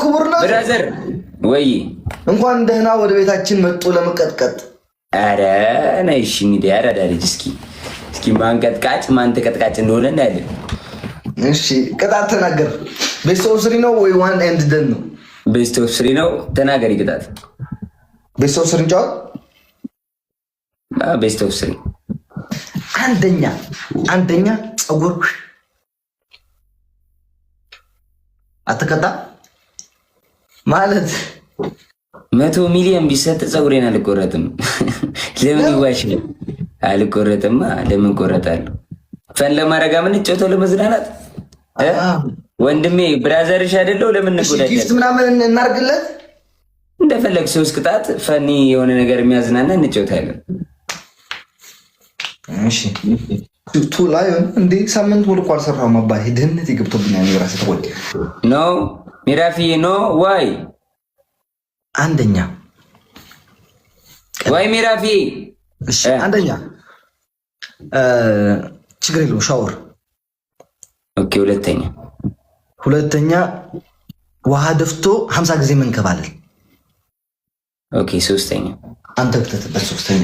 ክቡርነት ብራዘር ወይ እንኳን ደህና ወደ ቤታችን መጡ ለመቀጥቀጥ። አረ ነይሽ ሚዲያ አዳዳልጅ እስኪ ማን ቀጥቃጭ ማን ተቀጥቃጭ እንደሆነ እናያለን። እሺ ቅጣት ተናገር። ቤስት ኦፍ 3 ነው ወይ ዋን ኤንድ ደን ነው? ቤስት ኦፍ 3 ነው። ተናገሪ ቅጣት። ቤስት ኦፍ 3 እንጫወት። ቤስት ኦፍ 3 አንደኛ ፀጉር አትቀጣ ማለት 100 ሚሊዮን ቢሰጥ ፀጉሬን አልቆረጥም። ለምን ይዋሽ? አልቆረጥማ። ለምን ቆረጣለሁ? ፈን ለማረጋ ምን ጨውቶ ለመዝናናት ወንድሜ ብራዘርሽ አይደለው? ለምን እንጎዳለን? ጊፍት ምናምን እናርግለት እንደፈለግ 3 ቅጣት ፈኒ የሆነ ነገር የሚያዝናና እንጨውታለን። እሺ ቱ ላይን እንዴ ሳምንት ሙሉ እኮ አልሰራሁም። አባቴ ድህነት ይገብቶብኛል። የራሴ ተቆጥ ኖ ሚራፊ ኖ ዋይ አንደኛ ዋይ ሚራፊ እሺ አንደኛ ችግር የለውም ሻወር። ኦኬ ሁለተኛ ውሃ ደፍቶ 50 ጊዜ መንከባለል። ኦኬ ሶስተኛ አንተ ከተተበት ሶስተኛ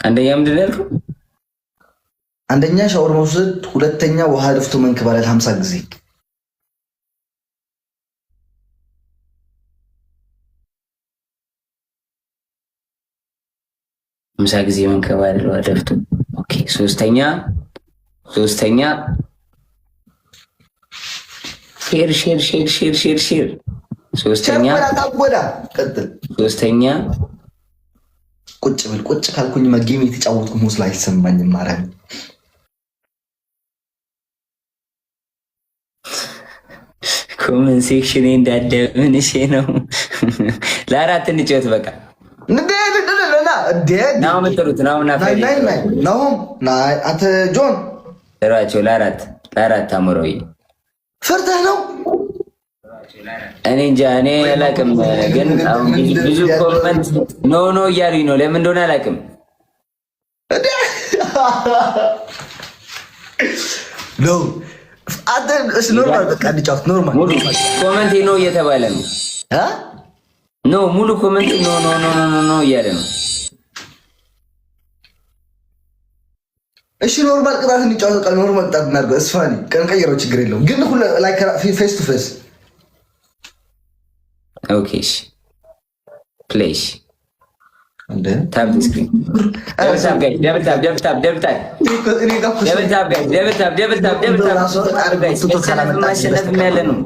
አንደኛ ምንድን ነው ያልከው? አንደኛ ሻወር መውሰድ፣ ሁለተኛ ውሃ ደፍቶ መንከባለል 50 ጊዜ። ጊዜ መንከባለል ውሃ ደፍቶ። ኦኬ ሶስተኛ ሼር ሶስተኛ ቁጭ ብል ቁጭ ካልኩኝ መጌም የተጫወትኩ መስሎ አይሰማኝም። ማረም ኮሜንት ሴክሽን እንዳደምን እሺ ነው። ለአራት እንጨት በቃ ናው መጥሩት አንተ ጆን ተራቸው ለአራት አምሮይ ፈርተህ ነው። እኔ እንጃ እኔ አላውቅም፣ ግን ብዙ ኮመንት ኖ እያሉኝ ነው። ለምን እንደሆነ አላውቅም። ኖ እሺ ኖርማል በቃ እንጫወት። ኖርማል ኮመንት ኖ እየተባለ ነው። ኖ ሙሉ ኮመንት ኖ እያለ ነው። እሺ ኖርማል ቅጣት እንጫወት። በቃ ኖርማል ቅጣት እናድርገው። እስፋኒ ቀን ቀይረው ችግር የለውም፣ ግን ሁሉ ላይክ ፌስ ቱ ፌስ ኦኬ ፕሌይ ታብ ስክሪን ደብል ታብ ያለ ነው።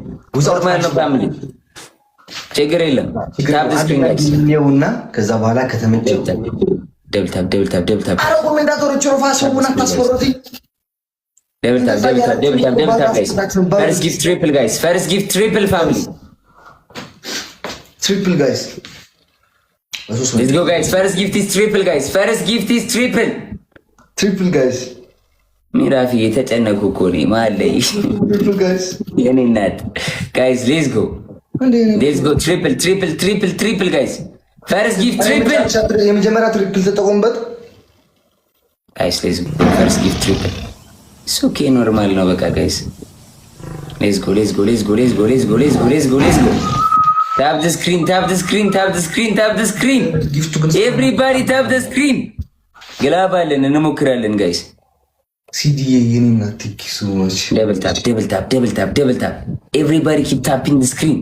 ችግር የለም። ታብ ስክሪን ነውና ከዛ በኋላ ከተመቸው ደብል ታብ አረ ኮሜንታተሮች ሮፋሶቡን አታስፈሩት። ደብል ታብ ፈርስት ጊፍት ትሪፕል ጋይስ፣ ፈርስት ጊፍት ትሪፕል ፋሚሊ triple guys. Let's go guys. First gift is triple guys. First gift is triple guys. ሚራፊ የተጨነቁ እኮ ነው ማለይ triple guys. የኔ እናት guys let's go triple guys. First gift triple. የመጀመሪያ ትሪፕል ተጠቆምበት guys let's go. First gift triple. It's okay normal ነው በቃ guys. Let's go. Tap the screen. Everybody tap the screen. ግላባለን እንሞክራለን ጋይስ። ሲዲ የኔና ቲኪሱ ማች ደብል ታፕ Everybody keep tapping the screen.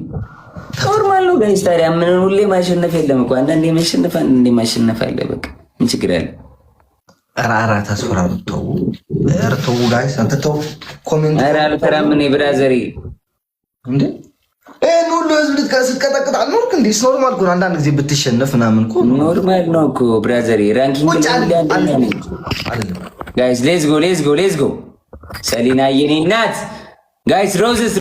ኖርማል ነው ጋይስ። ታዲያ ምን ሁሌ ማሸነፍ የለም እኮ አንዳንዴ ማሸነፍ አንዳንዴ ማሸነፍ አለ። በቃ ምን ችግር አለ? አራ ታስፈራሩ ተው ጋይስ። አንተ ተው ኮሜንት አራ አልፈራም እኔ ብራዘሪ እንዴ ሁሉ ህዝብ ስትቀጠቅጥ አልኖርክ እንዴ? ኖርማል እኮ አንዳንድ ጊዜ ብትሸነፍ ምናምን እኮ ኖርማል ነው እኮ ብራዘሪ። ራንኪንግ አይደለም ጋይስ። ሌትስ ጎ ሰሊና የኔ እናት ጋይስ ሮዝስ